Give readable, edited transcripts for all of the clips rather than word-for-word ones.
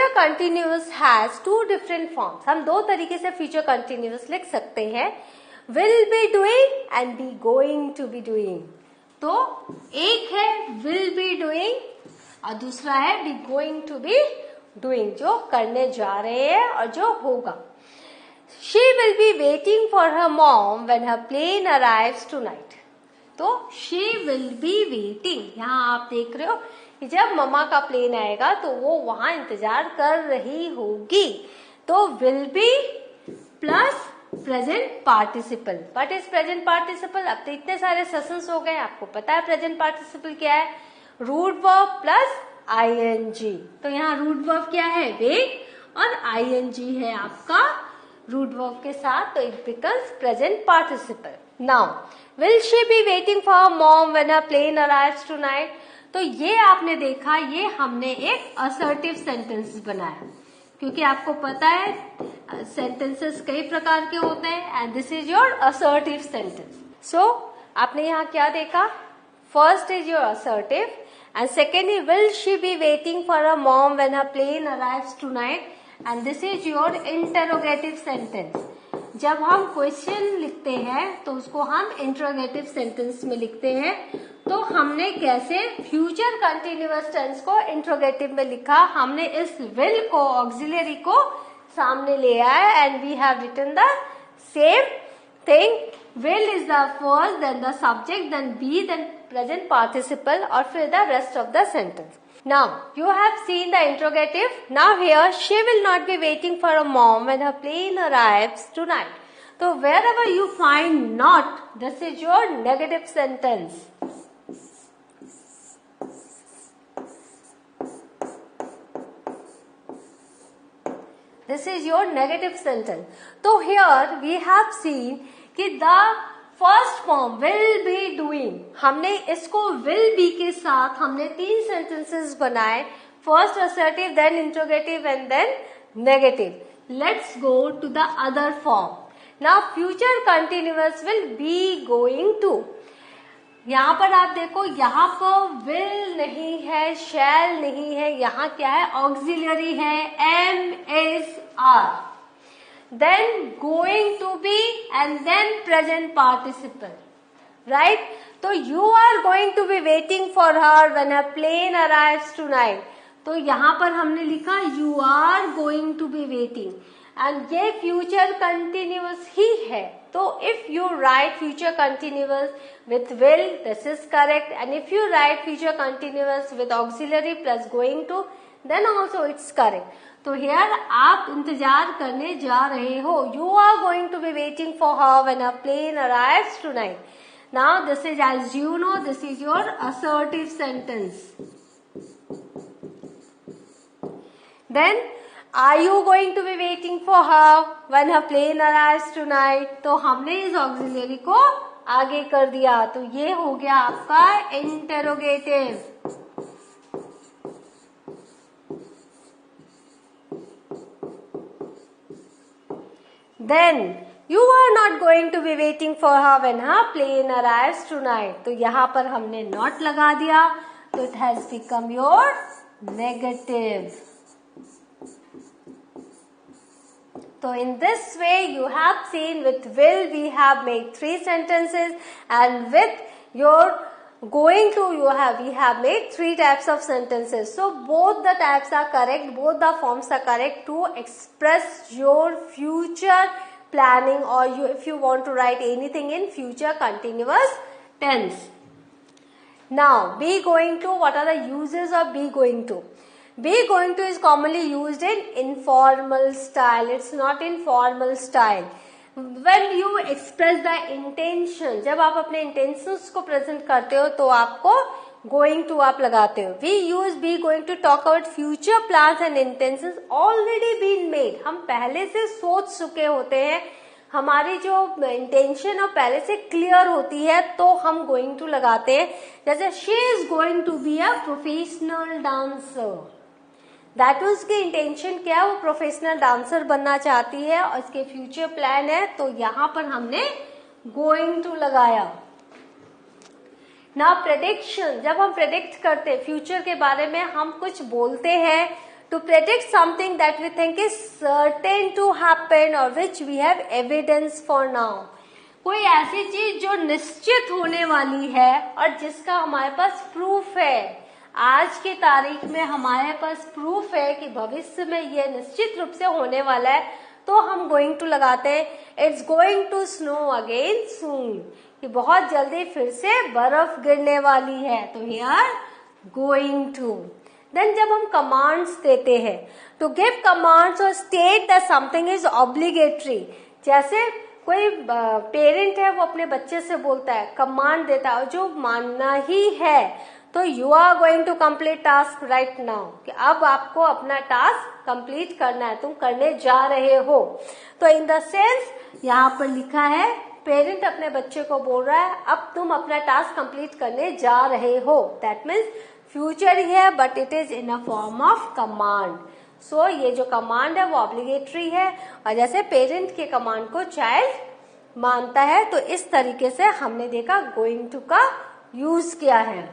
Future continuous has two different forms. हम दो तरीके से फ्यूचर कंटिन्यूअस लिख सकते हैं, will be doing and be going to be doing. तो एक है विल बी डूइंग और दूसरा है be going to be doing, जो करने जा रहे हैं और जो होगा. She will be waiting for her mom when her plane arrives tonight. तो she will be waiting. यहाँ आप देख रहे हो कि जब मम्मा का प्लेन आएगा तो वो वहां इंतजार कर रही होगी. तो will be plus present participle. What is present participle? अब तो इतने सारे सेशंस हो गए, आपको पता है प्रेजेंट पार्टिसिपल क्या है. Root verb plus ing. तो यहाँ रूट वर्ब क्या है? वेट, और ing है आपका रूट वर्ब के साथ, तो it becomes present participle. Now will she be waiting for her mom when her plane arrives tonight. तो ये आपने देखा, ये हमने एक असर्टिव सेंटेंस बनाया, क्योंकि आपको पता है सेंटेंसेस कई प्रकार के होते हैं and this is your assertive sentence. So आपने यहाँ क्या देखा? First is your assertive and second is will she be waiting for her mom when her plane arrives tonight. And this is your interrogative sentence. जब हम question लिखते हैं तो उसको हम इंट्रोगेटिव सेंटेंस में लिखते हैं. तो हमने कैसे फ्यूचर कंटिन्यूअस टेंस को इंट्रोगेटिव में लिखा? हमने इस विल को, ऑक्सिलरी को सामने ले आया and we have written the same thing. Will is the first, then the subject, then be, then present participle और फिर the rest of the sentence. Now, you have seen the interrogative. Now here, she will not be waiting for her mom when her plane arrives tonight. So wherever you find not, this is your negative sentence. This is your negative sentence. So here we have seen कि the first form will be doing, हमने इसको will be के साथ हमने 3 sentences बनाए. First assertive, then interrogative and then negative. Let's go to the other form. Now future continuous will be going to. यहाँ पर आप देखो, यहाँ पर विल नहीं है, शैल नहीं है, यहाँ क्या है? ऑक्सिलरी है, am is are, then going to be and then present participle, right? So you are going to be waiting for her when her plane arrives tonight. तो यहाँ पर हमने लिखा you are going to be waiting and ये future continuous ही है. तो if you write future continuous with will, this is correct, and if you write future continuous with auxiliary plus going to, then also it's correct. तो here आप इंतजार करने जा रहे हो. You are going to be waiting for her when her plane arrives tonight. Now this is, as you know, this is your assertive sentence. Then are you going to be waiting for her when her plane arrives tonight. तो हमने इस auxiliary को आगे कर दिया, तो ये हो गया आपका interrogative. Then you are not going to be waiting for her when her plane arrives tonight. तो यहाँ पर हमने not लगा दिया, तो it has become your negative. So in this way you have seen with will we have made 3 sentences and with your going to we have made 3 types of sentences. So both the types are correct, both the forms are correct to express your future planning, or if you want to write anything in future continuous tense. Now be going to, what are the uses of be going to? Be going to is commonly used in informal style. It's not in formal style. When you express the intention, जब आप अपने intentions को present करते हो तो आपको going to आप लगाते हो. We use be going to talk about future plans and intentions already been made. हम पहले से सोच चुके होते हैं, हमारी जो इंटेंशन है पहले से क्लियर होती है, तो हम going to लगाते हैं. जैसे she is going to be a professional dancer. That उसकी इंटेंशन क्या है, वो प्रोफेशनल डांसर बनना चाहती है और इसके फ्यूचर प्लान है, तो यहाँ पर हमने गोइंग टू लगाया. ना प्रेडिक्शन, जब हम प्रेडिक्ट करते हैं फ्यूचर के बारे में, हम कुछ बोलते हैं to predict something that we think is certain to happen or which we have evidence for now. कोई ऐसी चीज जो निश्चित होने वाली है और जिसका हमारे पास प्रूफ है, आज की तारीख में हमारे पास प्रूफ है कि भविष्य में यह निश्चित रूप से होने वाला है, तो हम गोइंग टू लगाते हैं। It's going to snow again soon, कि बहुत जल्दी फिर से बर्फ गिरने वाली है, तो हियर गोइंग टू। देन जब हम कमांड्स देते हैं, टू गिव कमांड्स और state that something is obligatory, जैसे कोई पेरेंट है वो अपने बच्चे से बोलता है, कमांड देता है और जो मानना ही है, तो you are going to complete task right now, कि अब आपको अपना टास्क कंप्लीट करना है, तुम करने जा रहे हो। तो इन द सेंस यहाँ पर लिखा है पेरेंट अपने बच्चे को बोल रहा है अब तुम अपना टास्क कंप्लीट करने जा रहे हो। दैट मीन्स फ्यूचर ही है but it is in a form of command. So ये जो कमांड है वो ऑब्लिगेटरी है और जैसे पेरेंट के कमांड को चाइल्ड मानता है, तो इस तरीके से हमने देखा गोइंग टू का यूज किया है।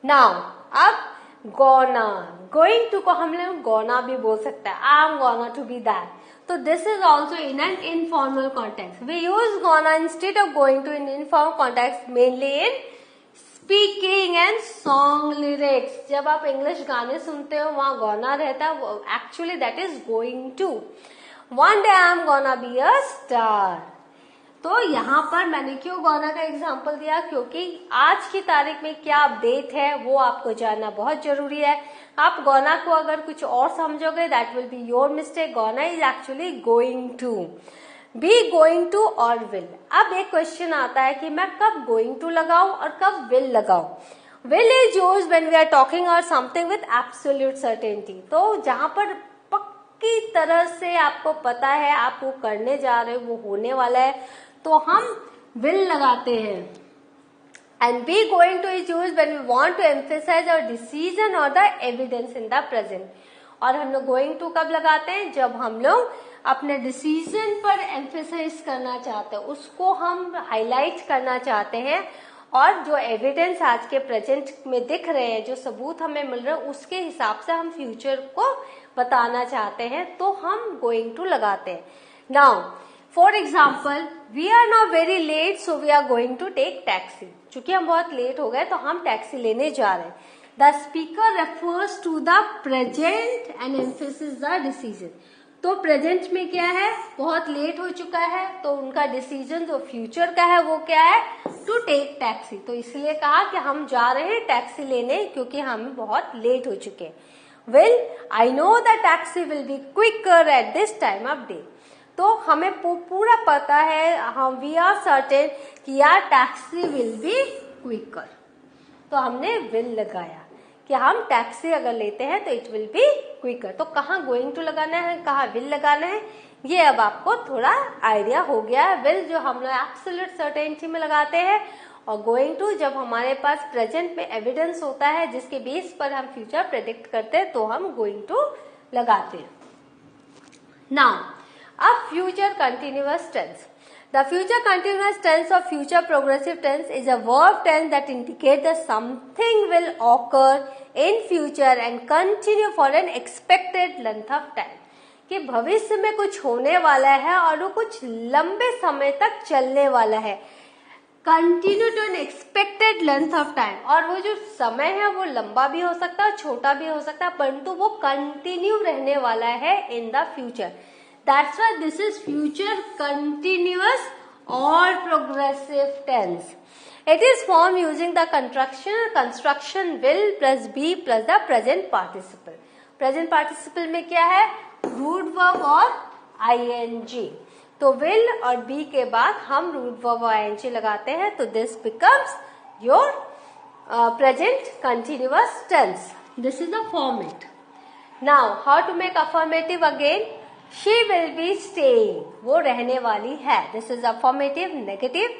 नाउ अब गोना, गोइंग टू को हम लोग गोना भी बोल सकते हैं, I am gonna to be that. तो this is also in an informal context. We use gonna instead of going to in informal context mainly in speaking and song lyrics. जब आप इंग्लिश गाने सुनते हो वहां गोना रहता है, actually that is going to. One day I am gonna be a star. तो यहाँ पर मैंने क्यों गोना का एग्जाम्पल दिया, क्योंकि आज की तारीख में क्या अपडेट है वो आपको जानना बहुत जरूरी है। आप गोना को अगर कुछ और समझोगे that will be your mistake. Gonna is actually going to, be going to और विल। अब एक क्वेश्चन आता है कि मैं कब गोइंग टू लगाऊं और कब विल लगाऊं। Will is used when we are talking और समथिंग विद एब्सोल्यूट सर्टेनिटी। तो जहां पर पक्की तरह से आपको पता है आप वो करने जा रहे हो, वो होने वाला है, तो हम विल लगाते हैं। And be going to is used when we want to emphasize our decision और the evidence in the present. और हम लोग गोइंग टू कब लगाते हैं, जब हम लोग अपने डिसीजन पर एम्फसाइज करना चाहते हैं, उसको हम हाईलाइट करना चाहते हैं, और जो एविडेंस आज के प्रेजेंट में दिख रहे हैं, जो सबूत हमें मिल रहे हैं, उसके हिसाब से हम फ्यूचर को बताना चाहते हैं, तो हम गोइंग टू लगाते हैं। Now for example we are now very late so we are going to take taxi. चूंकि हम बहुत लेट हो गए तो हम टैक्सी लेने जा रहे हैं। The speaker refers to the present and emphasis the decision. तो प्रेजेंट में क्या है, बहुत लेट हो चुका है, तो उनका डिसीजन जो फ्यूचर का है वो क्या है, टू टेक टैक्सी। तो इसलिए कहा कि हम जा रहे हैं टैक्सी लेने क्योंकि हम बहुत लेट हो चुके हैं। Will, I know the taxi will be quicker at this time of day. तो हमें पूरा पता है, हम वी आर सर्टेन कि यार टैक्सी विल बी क्विकर, तो हमने विल लगाया कि हम टैक्सी अगर लेते हैं तो इट विल बी क्विकर। तो कहाँ गोइंग टू लगाना है, कहाँ विल लगाना है, ये अब आपको थोड़ा आइडिया हो गया है। विल जो हम लोग एब्सोल्यूट सर्टेनिटी में लगाते हैं, और गोइंग टू जब हमारे पास प्रेजेंट में एविडेंस होता है जिसके बेस पर हम फ्यूचर प्रेडिक्ट करते हैं, तो हम गोइंग टू लगाते हैं। नाउ अब future continuous tense. The future continuous tense or future progressive tense is a verb tense that indicates that something will occur in future and continue for an expected length of time. कि भविष्य में कुछ होने वाला है और वो कुछ लंबे समय तक चलने वाला है। Continue to an expected length of time, और वो जो समय है वो लंबा भी हो सकता है, छोटा भी हो सकता है, परंतु वो कंटिन्यू रहने वाला है in the future. That's why this is future continuous or progressive tense. It is formed using the construction will plus be plus the present participle. Present participle में क्या है, root verb और ing. तो will और be के बाद हम root verb और ing लगाते हैं, तो this becomes your present continuous tense. This is the format. Now how to make affirmative again? She will be staying, वो रहने वाली है। This is affirmative. Negative,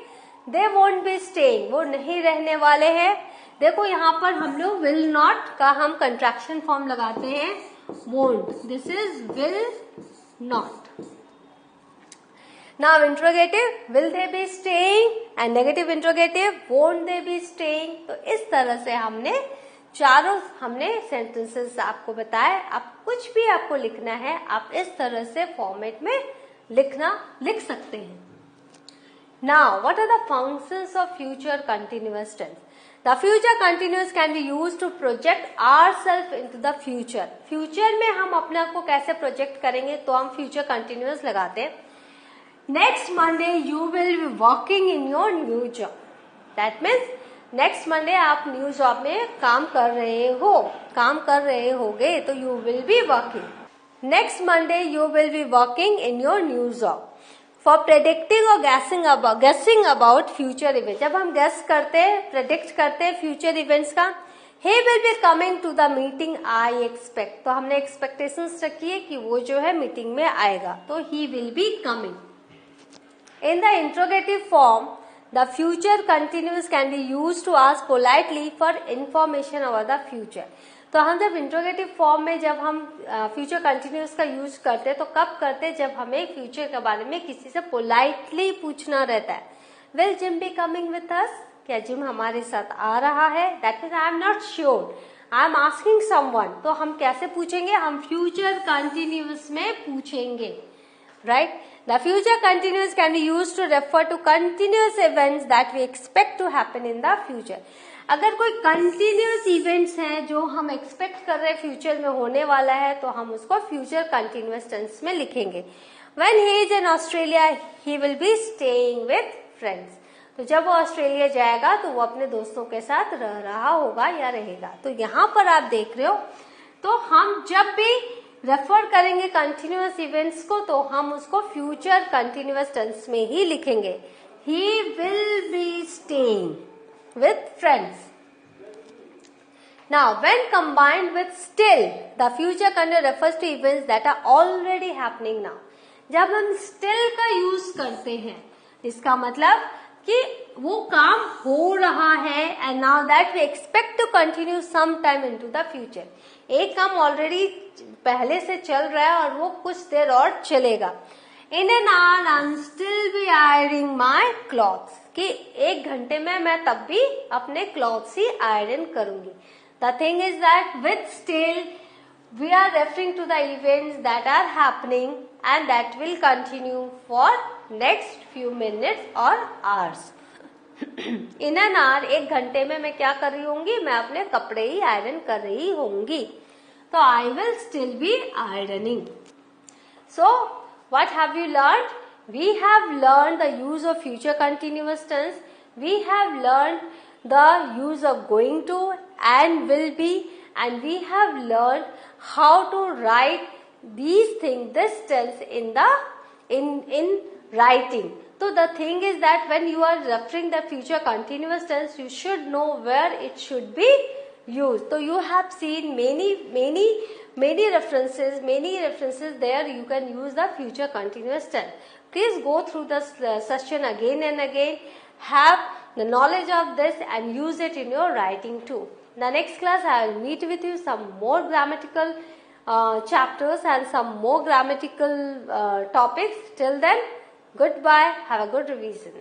they won't be staying, वो नहीं रहने वाले हैं। देखो यहाँ पर हम लोग will not का हम contraction form लगाते हैं won't. This is will not. Now interrogative, will they be staying, and negative interrogative, won't they be staying. तो इस तरह से हमने चारों हमने सेंटेंसेस आपको बताए। आप कुछ भी आपको लिखना है, आप इस तरह से फॉर्मेट में लिख सकते हैं। Now, what are the functions of future continuous tense? The future continuous can be used to project ourselves into the future. Future में हम अपने आप को कैसे प्रोजेक्ट करेंगे, तो हम future continuous लगाते हैं। Next Monday you will be working in your new job. That means next Monday आप न्यू जॉब में काम कर रहे होगे, तो you will be working. Next Monday you will be working in your new job. For predicting or guessing about future events, जब हम guess करते हैं, predict करते हैं future events का, he will be coming to the meeting I expect, तो हमने expectations रखी है कि वो जो है मीटिंग में आएगा, तो he will be coming. In the interrogative form, the future continuous can be used to ask politely for information about the future. तो हम जब इंट्रोगेटिव फॉर्म में जब हम फ्यूचर कंटिन्यूस का यूज करते हैं, तो कब करते हैं, जब हमें फ्यूचर के बारे में किसी से पोलाइटली पूछना रहता है। Will gym be coming with us, क्या जिम हमारे साथ आ रहा है? That means I am not sure, I am asking someone. तो हम कैसे पूछेंगे, हम फ्यूचर कंटिन्यूस में पूछेंगे, right. The future continuous can be used to refer to continuous events that we expect to happen in the future. अगर कोई continuous events हैं जो हम एक्सपेक्ट कर रहे हैं फ्यूचर में होने वाला है, तो हम उसको फ्यूचर कंटिन्यूस टेंस में लिखेंगे। When he is in Australia, he will be staying with friends. तो जब वो ऑस्ट्रेलिया जाएगा तो वो अपने दोस्तों के साथ रह रहा होगा या रहेगा। तो यहाँ पर आप देख रहे हो, तो हम जब भी रेफर करेंगे कंटिन्यूअस इवेंट्स को, तो हम उसको फ्यूचर कंटिन्यूअस टेंस में ही लिखेंगे। He will be staying with friends. Now, when combined with still, the future continuous refers to events that are already happening now. जब हम still का यूज करते हैं, इसका मतलब कि वो काम हो रहा है, and now that we expect to continue some time into the future. एक काम ऑलरेडी पहले से चल रहा है और वो कुछ देर और चलेगा। In an hour I'll still be ironing my clothes, कि 1 घंटे में मैं तब भी अपने क्लॉथ्स ही आयरन करूंगी। The thing is that with still we are referring to the events that are happening and that will continue for next few minutes or hours. In an hour, 1 घंटे में मैं क्या कर रही होंगी, मैं अपने कपड़े ही आयरन कर रही होंगी। तो I will still be ironing. So, what have you learned? We have learned the use of future continuous tense. We have learned the use of going to and will be, and we have learned how to write these things, this tense in writing. So the thing is that when you are referring the future continuous tense, you should know where it should be used. So you have seen many references there. You can use the future continuous tense. Please go through this session again and again. Have the knowledge of this and use it in your writing too. In the next class, I will meet with you some more grammatical chapters and some more grammatical topics. Till then, goodbye. Have a good revision.